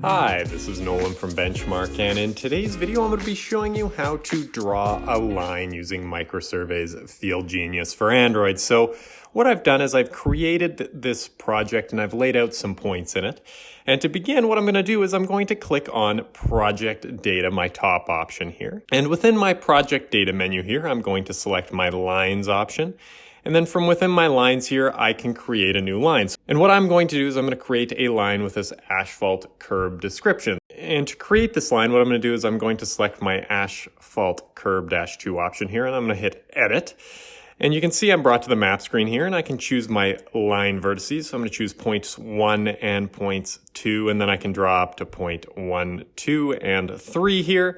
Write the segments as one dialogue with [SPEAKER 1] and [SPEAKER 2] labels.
[SPEAKER 1] Hi, this is Nolan from Benchmark, and in today's video I'm going to be showing you how to draw a line using Microsurvey's Field Genius for Android. So what I've done is I've created this project and I've laid out some points in it. And to begin, what I'm going to do is I'm going to click on Project Data, my top option here. And within my Project Data menu here, I'm going to select my Lines option. And then from within my lines here, I can create a new line. And what I'm going to do is I'm going to create a line with this asphalt curb description. And to create this line, what I'm going to do is I'm going to select my asphalt curb -2 option here, and I'm going to hit edit. And you can see I'm brought to the map screen here, and I can choose my line vertices. So I'm going to choose points 1 and points 2, and then I can draw up to point 1, 2, and 3 here,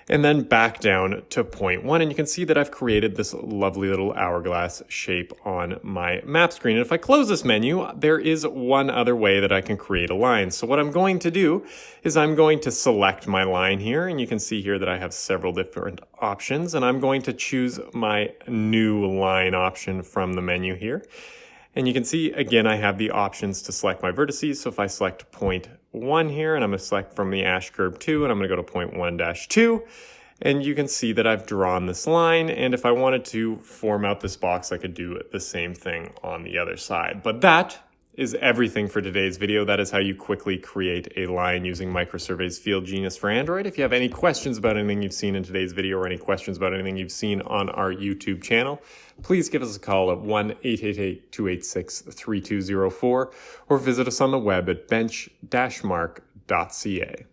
[SPEAKER 1] and then back down to point 1. And you can see that I've created this lovely little hourglass shape on my map screen. And if I close this menu, there is one other way that I can create a line. So what I'm going to do is I'm going to select my line here, and you can see here that I have several different options, and I'm going to choose my new line option from the menu here. And you can see, again, I have the options to select my vertices. So if I select point 1 here, and I'm going to select from the ash curb 2, and I'm going to go to point 1-2, and you can see that I've drawn this line. And if I wanted to form out this box, I could do the same thing on the other side. But that is everything for today's video. That is how you quickly create a line using Microsurvey's Field Genius for Android. If you have any questions about anything you've seen in today's video or any questions about anything you've seen on our YouTube channel, please give us a call at 1-888-286-3204 or visit us on the web at bench-mark.ca.